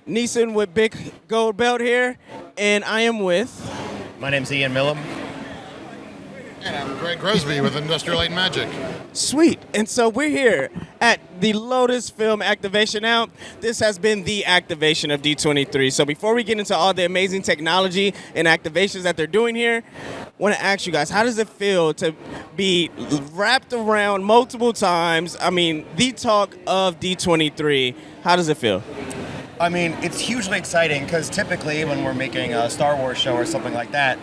Neeson with Big Gold Belt here, and I am with... My name's Ian Milham. And I'm Greg Grusby with Industrial Light and Magic. Sweet. And so we're here at the Lucasfilm activation. Now, this has been the activation of D23. So before we get into all the amazing technology and activations that they're doing here, I want to ask you guys, how does it feel to be wrapped around multiple times? I mean, the talk of D23. How does it feel? I mean, it's hugely exciting because typically when we're making a Star Wars show or something like that,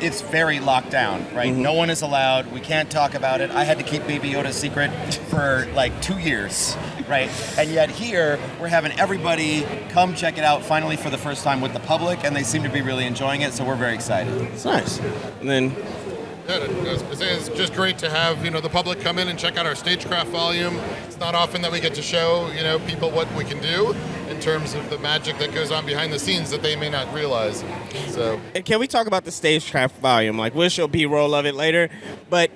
it's very locked down, right? Mm-hmm. No one is allowed. We can't talk about it. I had to keep Baby Yoda secret for like 2 years, right? And yet here, we're having everybody come check it out finally for the first time with the public, and they seem to be really enjoying it, so we're very excited. It's nice. And then... Yeah, it's just great to have the public come in and check out our Stagecraft volume. It's not often that we get to show people what we can do in terms of the magic that goes on behind the scenes that they may not realize. So, and can we talk about the Stagecraft volume? Like, we'll show B-roll of it later, but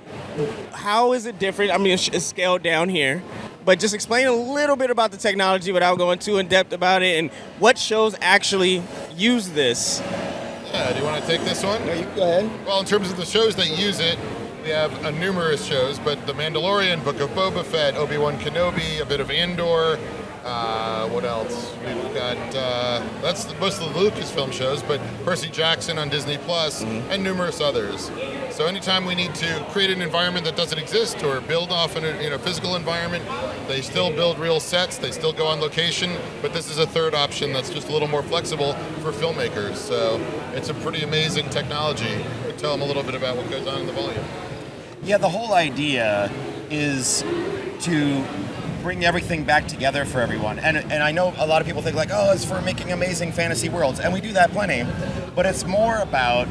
how is it different? I mean, it's scaled down here, but just explain a little bit about the technology without going too in depth about it, and what shows actually use this. Yeah, do you want to take this one? No, you go ahead. Well, in terms of the shows that use it, we have numerous shows, but The Mandalorian, Book of Boba Fett, Obi-Wan Kenobi, a bit of Andor. What else? We've got, that's most of the Lucasfilm shows, but Percy Jackson on Disney Plus, and numerous others. So anytime we need to create an environment that doesn't exist or build off a physical environment, they still build real sets, they still go on location, but this is a third option that's just a little more flexible for filmmakers. So it's a pretty amazing technology. Tell them a little bit about what goes on in the volume. Yeah, the whole idea is to bring everything back together for everyone. And I know a lot of people think like, oh, it's for making amazing fantasy worlds. And we do that plenty. But it's more about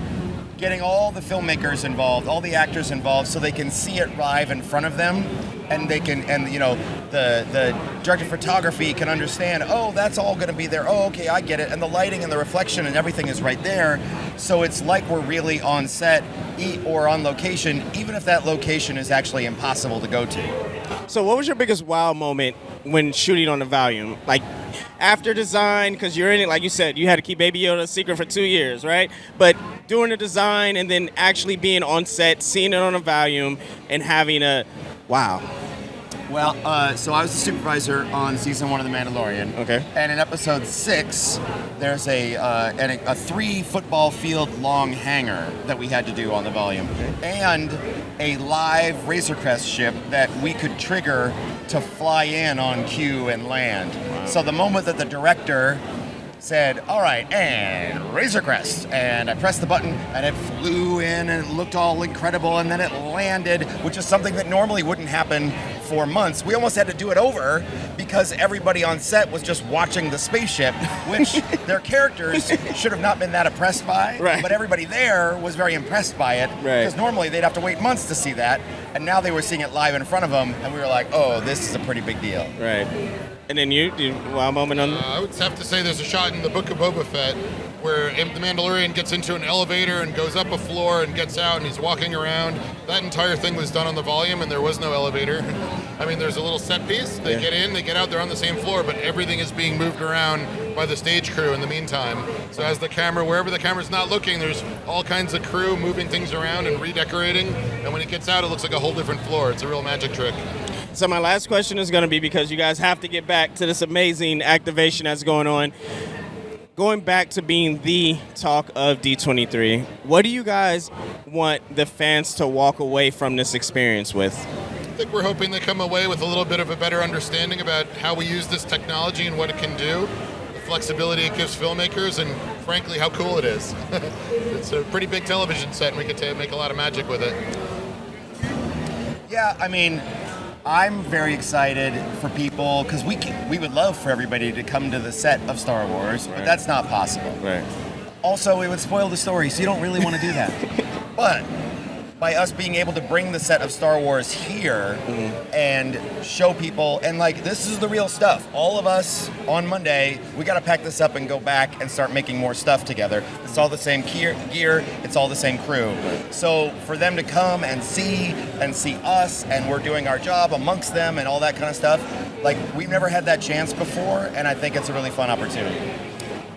getting all the filmmakers involved, all the actors involved, so they can see it live in front of them, and they can, the director of photography can understand, oh, that's all going to be there. Oh, okay, I get it. And the lighting and the reflection and everything is right there. So it's like we're really on set or on location, even if that location is actually impossible to go to. So what was your biggest wow moment when shooting on the volume? Like, after design, because you're in it, like you said, you had to keep Baby Yoda a secret for 2 years, right? But doing the design and then actually being on set, seeing it on a volume, and having a wow. Well, so I was the supervisor on season 1 of The Mandalorian. Okay. And in episode 6, there's a 3 football field long hangar that we had to do on the volume. Okay. And a live Razor Crest ship that we could trigger to fly in on cue and land. Wow. So the moment that the director said, all right, and Razor Crest, and I pressed the button, and it flew in, and it looked all incredible, and then it landed, which is something that normally wouldn't happen for months. We almost had to do it over because everybody on set was just watching the spaceship, which their characters should have not been that impressed by, right. But everybody there was very impressed by it, because normally they'd have to wait months to see that, and now they were seeing it live in front of them, and we were like, oh, this is a pretty big deal. Right. And then you wow moment on... I would have to say there's a shot in the Book of Boba Fett where the Mandalorian gets into an elevator and goes up a floor and gets out and he's walking around. That entire thing was done on the volume and there was no elevator. I mean, there's a little set piece. They get in, they get out, they're on the same floor, but everything is being moved around by the stage crew in the meantime. So as the camera, wherever the camera's not looking, there's all kinds of crew moving things around and redecorating. And when it gets out, it looks like a whole different floor. It's a real magic trick. So my last question is going to be, because you guys have to get back to this amazing activation that's going on. Going back to being the talk of D23, what do you guys want the fans to walk away from this experience with? I think we're hoping they come away with a little bit of a better understanding about how we use this technology and what it can do, the flexibility it gives filmmakers, and frankly, how cool it is. It's a pretty big television set, and we get make a lot of magic with it. Yeah, I mean, I'm very excited for people, because we would love for everybody to come to the set of Star Wars, but that's not possible. Right. Also, it would spoil the story, so you don't really want to do that. But by us being able to bring the set of Star Wars here and show people, and like, this is the real stuff. All of us on Monday, we got to pack this up and go back and start making more stuff together. It's all the same gear, it's all the same crew. So for them to come and see us, and we're doing our job amongst them and all that kind of stuff, like, we've never had that chance before, and I think it's a really fun opportunity.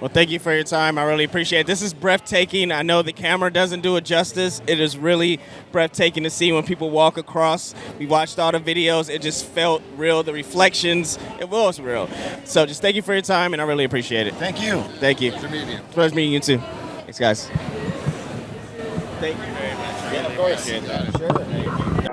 Well, thank you for your time. I really appreciate it. This is breathtaking. I know the camera doesn't do it justice. It is really breathtaking to see when people walk across. We watched all the videos. It just felt real. The reflections, it was real. So just thank you for your time, and I really appreciate it. Thank you. Thank you. Pleasure meeting you. Pleasure meeting you too. Thanks, guys. Thank you very much. Yeah, of course. Sure.